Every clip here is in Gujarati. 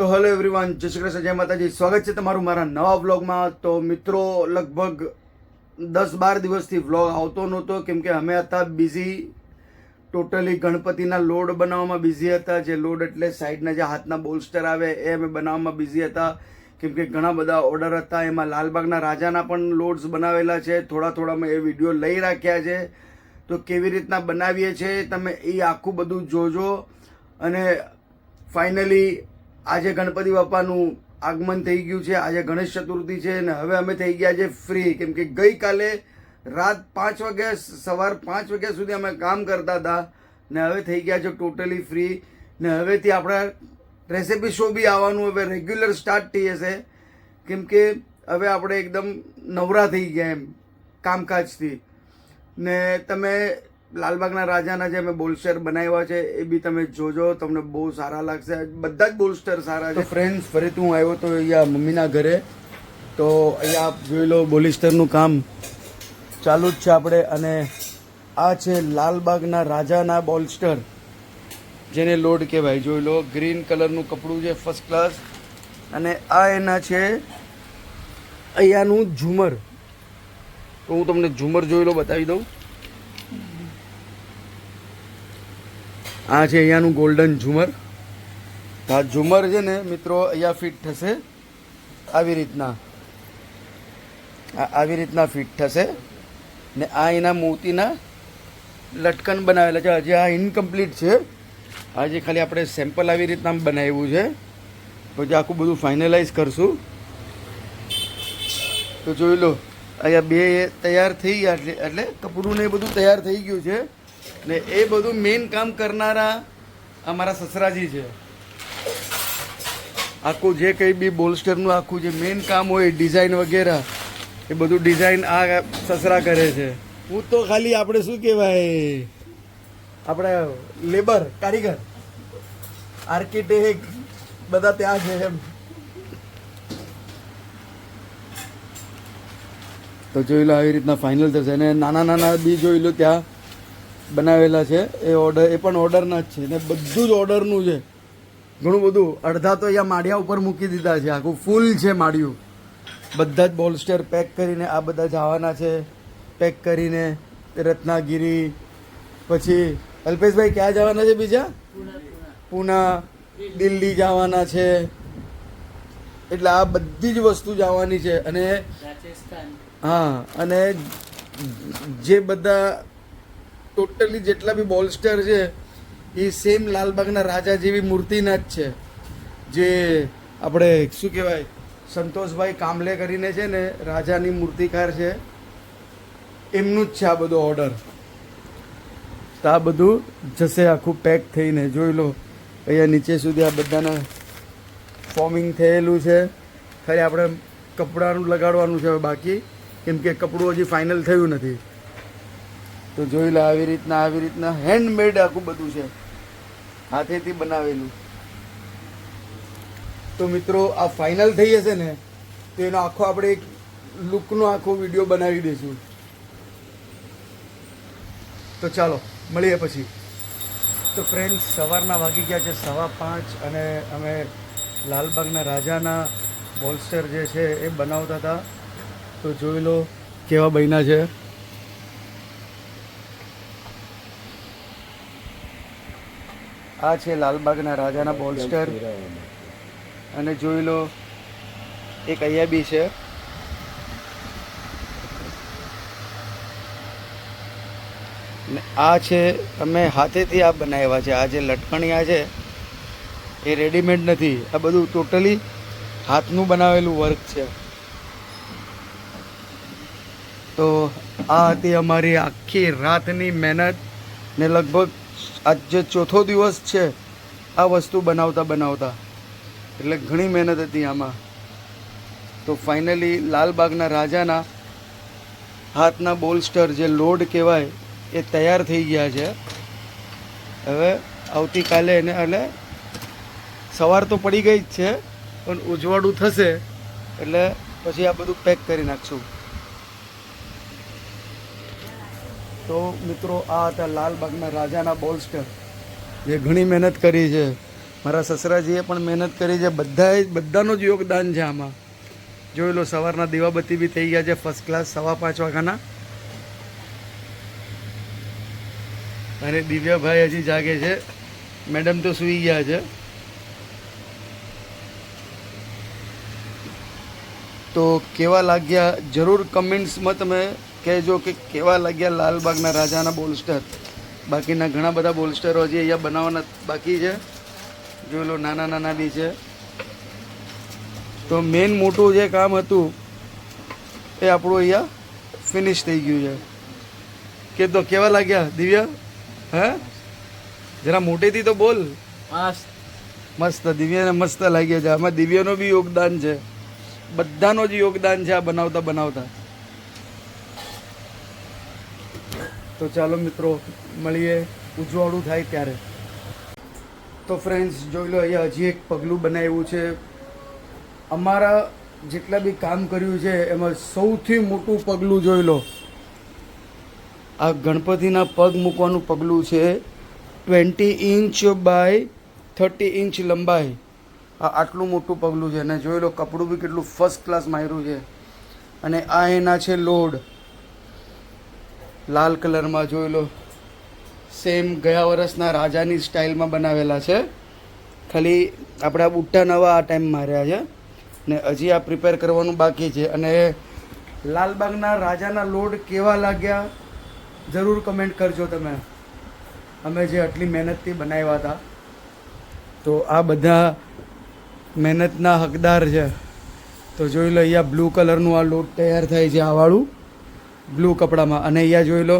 તો હેલો એવરીવન, જય શ્રી કૃષ્ણ, જય માતાજી. સ્વાગત છે તમારું મારા નવા વ્લોગમાં. તો મિત્રો, લગભગ 10-12 દિવસથી વ્લોગ આવતો નહોતો કેમ કે અમે હતા બિઝી, ટોટલી ગણપતિના લોડ બનાવવામાં બિઝી હતા. જે લોડ એટલે સાઈડના જે હાથના બોલ્સ્ટર આવે એ અમે બનાવવામાં બિઝી હતા કેમ કે ઘણા બધા ઓર્ડર હતા. એમાં લાલબાગના રાજાના પણ લોડ્સ બનાવેલા છે. થોડા મેં એ વિડીયો લઈ રાખ્યા છે. તો કેવી રીતના બનાવીએ છીએ તમે એ આખું બધું જોજો. અને ફાઇનલી આજે ગણપતિ બાપાનું આગમન થઈ ગયું છે. આજે ગણેશ ચતુર્થી છે અને હવે અમે થઈ ગયા છે ફ્રી કેમ કે ગઈકાલે રાત 5 વાગ્યા સવાર 5 વાગ્યા સુધી અમે કામ કરતા હતા ને હવે થઈ ગયા છે ટોટલી ફ્રી. ને હવેથી આપણા રેસિપી શો બી આવવાનું હવે રેગ્યુલર સ્ટાર્ટ થઈ જશે કેમ કે હવે આપણે એકદમ નવરા થઈ ગયા એમ કામકાજથી. ને તમે લાલબાગના રાજાના જે અમે બોલ્સ્ટર બનાવ્યા છે એ બી તમે જોજો, તમને બહુ સારા લાગશે. બધા જ બોલ્સ્ટર સારા છે. ફ્રેન્ડ્સ, ફરીથી હું આવ્યો તો અહીંયા મમ્મીના ઘરે. તો અહીંયા આપ જોઈ લો, બોલિસ્ટરનું કામ ચાલુ જ છે આપણે. અને આ છે લાલબાગના રાજાના બોલ્સ્ટર, જેને લોડ કહેવાય. જોઈ લો, ગ્રીન કલરનું કપડું છે, ફર્સ્ટ ક્લાસ. અને આ એના છે અહીંયાનું ઝુમર. તો હું તમને ઝુમર જોઈ લો, બતાવી દઉં. આ છે અહીંયાનું ગોલ્ડન ઝુમર. આ ઝુમર છે ને મિત્રો અહીંયા ફિટ થશે આવી રીતના, આવી રીતના ફિટ થશે. ને આ એના મોતીના લટકન બનાવેલા છે. હજી આ ઇનકમ્પ્લીટ છે. આજે ખાલી આપણે સેમ્પલ આવી રીતના બનાવ્યું છે. પછી આખું બધું ફાઇનલાઇઝ કરશું. તો જોઈ લો, અહીંયા બે તૈયાર થઈ ગયા એટલે કપડું ને એ બધું તૈયાર થઈ ગયું છે. ને એ બધું મેઇન કામ કરનારા અમારા સસરાજી છે. આખું જે કંઈ બી બોલ્સ્ટરનું આખું જે મેઇન કામ હોય ડિઝાઇન વગેરે એ બધું ડિઝાઇન આ સસરા કરે છે. હું તો ખાલી આપણે શું કહેવાય, આપણે લેબર, કારીગર, આર્કિટેક્ટ બધા ત્યાં છે એમ. તો જોઈ લો, આવી રીતના ફાઇનલ થશે. અને નાના બી જોઈ લો ત્યાં બનાવેલા છે. એ પણ ઓર્ડરના જ છે ને બધું જ ઓર્ડરનું છે. ઘણું બધું, અડધા તો અહીંયા માળિયા ઉપર મૂકી દીધા છે. આખું ફૂલ છે માળિયું. બધા જ બોલ્સ્ટર પેક કરીને આ બધા જવાના છે. પેક કરીને રત્નાગીરી, પછી અલ્પેશભાઈ ક્યાં જવાના છે બીજા? પૂના, દિલ્હી જવાના છે. એટલે આ બધી જ વસ્તુ જવાની છે. અને હા, અને જે બધા ટોટલી જેટલા બી બોલ્સ્ટર છે એ સેમ લાલબાગના રાજા જેવી મૂર્તિના જ છે. જે આપણે શું કહેવાય, સંતોષભાઈ કામલે કરીને છે ને રાજાની મૂર્તિકાર છે, એમનું જ છે આ બધો ઓર્ડર. તો આ બધું જશે આખું પેક થઈને. જોઈ લો, અહીંયા નીચે સુધી આ બધાના ફોર્મિંગ થયેલું છે. ખાલી આપણે કપડાનું લગાડવાનું છે હવે બાકી, કેમ કે કપડું હજી ફાઇનલ થયું નથી. તો જોઈ લો, આવી રીતના હેન્ડમેડ આખું બધું છે, હાથેથી બનાવેલું. તો મિત્રો, આ ફાઇનલ થઈ જશે ને તો એનો આખો આપણે એક લુકનો આખો વિડીયો બનાવી દઈશું. તો ચાલો મળીએ પછી. તો ફ્રેન્ડ્સ, સવારના વાગી ગયા છે 5:15 અને અમે લાલબાગના રાજાના બોલ્સ્ટર જે છે એ બનાવતા હતા. તો જોઈ લો કેવા બન્યા છે. આ છે લાલબાગના રાજાના બોલ્સ્ટર. અને જોઈ લો, એક અહીંયા બી છે. ને આ છે અમે હાથેથી આ બનાવ્યા છે. આ જે લટકણિયા છે એ રેડીમેડ નથી, આ બધું ટોટલી હાથનું બનાવેલું વર્ક છે. તો આ હતી અમારી આખી રાતની મહેનત. ને લગભગ આજે 4થો દિવસ છે આ વસ્તુ બનાવતા. એટલે ઘણી મહેનત હતી આમાં. તો ફાઇનલી લાલબાગના રાજાના હાથના બોલ્સ્ટર જે લોડ કહેવાય એ તૈયાર થઈ ગયા છે. હવે આવતીકાલે એને એટલે સવાર તો પડી ગઈ જ છે, પણ ઉજવાડું થશે એટલે પછી આ બધું પેક કરી નાખશું. તો મિત્રો, આ હતા લાલબાગના રાજાના બોલ્સ્ટર, જે ઘણી મહેનત કરી છે. મારા સસરાજીએ પણ મહેનત કરી છે, બધાનું જ યોગદાન છે આમાં. જોઈ લો, સવારના દીવાબત્તી બી થઈ ગયા છે ફર્સ્ટ ક્લાસ 5:15 વાગ્યાના. અને દિવ્યાભાઈ હજી જાગે છે, મેડમ તો સૂઈ ગયા છે. તો કેવા લાગ્યા જરૂર કમેન્ટ્સમાં તમે કહેજો કે કેવા લાગ્યા લાલબાગના રાજાના બોલસ્ટર. બાકીના ઘણા બધા બોલસ્ટરો હજી અહીંયા બનાવવાના બાકી છે. જોઈ લો, નાના નાના બી છે. તો મેઇન મોટું જે કામ હતું એ આપણું અહીંયા ફિનિશ થઈ ગયું છે. કે તો કેવા લાગ્યા દિવ્યા? હે, જરા મોટેથી તો બોલ. મસ્ત, દિવ્યાને મસ્ત લાગ્યા છે. આમાં દિવ્યાનો બી યોગદાન છે, બધાનો જ યોગદાન છે આ બનાવતા બનાવતા. તો ચાલો મિત્રો, મળીએ ઉજવાળું થાય ત્યારે. તો ફ્રેન્ડ્સ, જોઈ લો, અહીંયા હજી એક પગલું બનાવ્યું છે. અમારા જેટલા બી કામ કર્યું છે એમાં સૌથી મોટું પગલું જોઈ લો, આ ગણપતિના પગ મૂકવાનું પગલું છે. 20 ઇંચ બાય 30 ઇંચ લંબાઈ, આટલું મોટું પગલું છે. અને જોઈ લો, કપડું બી કેટલું ફર્સ્ટ ક્લાસ માર્યું છે. અને આ એના છે લોડ, લાલ કલરમાં. જોઈ લો, સેમ ગયા વર્ષના રાજાની સ્ટાઇલમાં બનાવેલા છે. ખાલી આપણે આ બુટ્ટા નવા આ ટાઈમ માર્યા છે ને હજી આ પ્રિપેર કરવાનું બાકી છે. અને લાલબાગના રાજાના લોડ કેવા લાગ્યા જરૂર કમેન્ટ કરજો તમે. અમે જે આટલી મહેનતથી બનાવ્યા હતા, તો આ બધા મહેનતના હકદાર છે. તો જોઈ લો, અહીંયા બ્લુ કલરનું આ લોટ તૈયાર થાય છે, આ વાળું બ્લુ કપડામાં. અને અહીંયા જોઈ લો,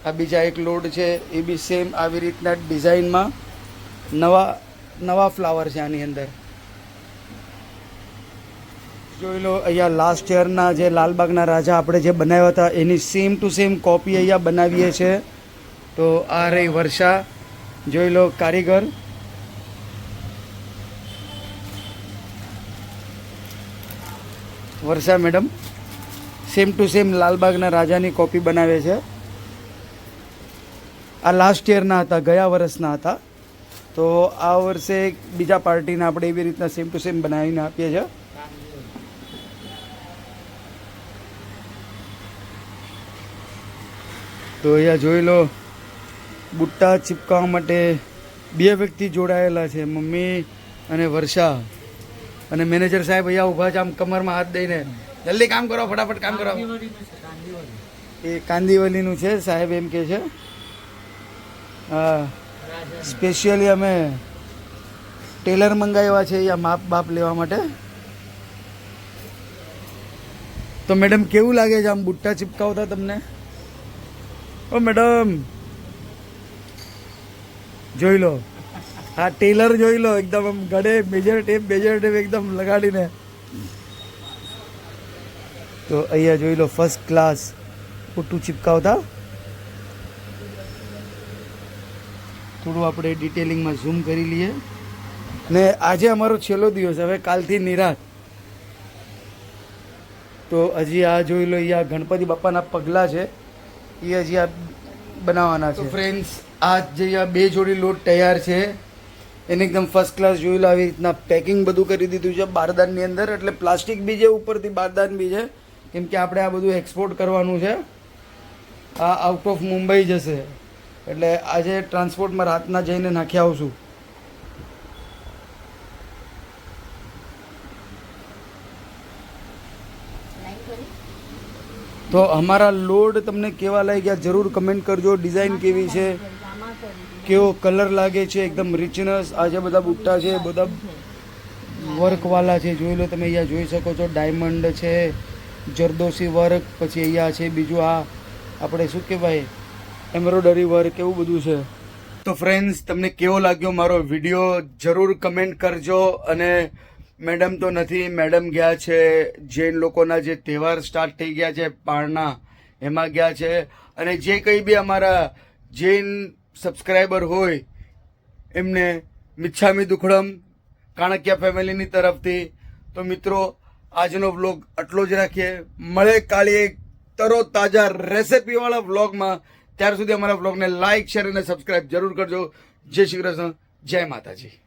આ બીજા એક લોડ છે, એ બી સેમ આવી રીતના ડિઝાઇનમાં નવા ફ્લાવર છે આની અંદર. જોઈ લો, અહીંયા લાસ્ટ યરના જે લાલબાગના રાજા આપણે જે બનાવ્યા હતા એની સેમ ટુ સેમ કોપી અહીંયા બનાવીએ છીએ. તો આ રહી વર્ષા, જોઈ લો કારીગર. વર્ષા મેડમ સેમ ટુ સેમ લાલબાગના રાજાની કોપી બનાવે છે. આ લાસ્ટ યરના હતા, ગયા વર્ષના હતા. તો આ વર્ષે બીજા પાર્ટીને આપણે એવી રીતના સેમ ટુ સેમ બનાવીને આપીએ છીએ. તો અહીંયા જોઈ લો, બુટ્ટા ચિપકાવવા માટે 2 વ્યક્તિ જોડાયેલા છે, મમ્મી અને વર્ષા. અને મેનેજર સાહેબ અહીંયા ઊભા છે, આમ કમરમાં હાથ દઈને, જલ્દી કામ કરો, ફટાફટ કામ કરો. એ કાંદીવલીનું છે સાહેબ, એમ કે છે. હા, સ્પેશિયલી અમે ટેલર મંગાવ્યા છે અહીંયા માપ બાપ લેવા માટે. તો મેડમ કેવું લાગે છે આમ બુટ્ટા ચિપકાવતા તમને? ઓ મેડમ જોઈ લો, હા ટેલર જોઈ લો, એકદમ આમ ગળે મેજર ટેપ એકદમ લગાડીને. તો અહીંયા જોઈ લો, ફર્સ્ટ ક્લાસ બુટ્ટું ચિપકાવતા. થોડું આપણે ડિટેલિંગમાં ઝૂમ કરી લઈએ. ને આજે અમારો છેલ્લો દિવસ, હવે કાલથી નિરાત. તો હજી આ જોઈ લો, અહીંયા ગણપતિ બાપાના પગલા છે, એ હજી આ બનાવવાના છે. ફ્રેન્ડ્સ, આ જે આ 2 જોડી લોટ તૈયાર છે એને એકદમ ફર્સ્ટ ક્લાસ જોઈ લો, આવી રીતના પેકિંગ બધું કરી દીધું છે બારદાનની અંદર. એટલે પ્લાસ્ટિક બી છે, ઉપરથી બારદાન બી છે, કેમ કે આપણે આ બધું એક્સપોર્ટ કરવાનું છે. આ આઉટ ઓફ મુંબઈ જશે, એટલે આજે ટ્રાન્સપોર્ટમાં રાતના જઈને નાખી આવશું. તો અમારા લોડ તમને કેવા લાગ્યા જરૂર કમેન્ટ કરજો. ડિઝાઇન કેવી છે, કેવો કલર લાગે છે, એકદમ રિચનેસ. આ જે બધા બુટ્ટા છે બધા વર્કવાળા છે, જોઈ લો તમે. અહીંયા જોઈ શકો છો, ડાયમંડ છે, જરદોશી વર્ક, પછી અહીંયા છે બીજું આ આપણે શું કહેવાય એમ્બ્રોડરી વર્ક, એવું બધું છે. તો ફ્રેન્ડ્સ, તમને કેવો લાગ્યો મારો વિડીયો જરૂર કમેન્ટ કરજો. અને મેડમ તો નથી, મેડમ ગયા છે જૈન લોકોના જે તહેવાર સ્ટાર્ટ થઈ ગયા છે પારણા, એમાં ગયા છે. અને જે કંઈ બી અમારા જૈન સબસ્ક્રાઈબર હોય એમને મિચ્છામી દુક્કડમ કાણકિયા ફેમિલીની તરફથી. તો મિત્રો, આજનો વ્લોગ આટલો જ રાખીએ. મળે કાલે એક તરો તાજા રેસિપીવાળા વ્લોગમાં. ત્યાર સુધી અમારા વ્લોગને લાઇક, શેર અને સબસ્ક્રાઈબ જરૂર કરજો. જય શ્રી કૃષ્ણ, જય માતાજી.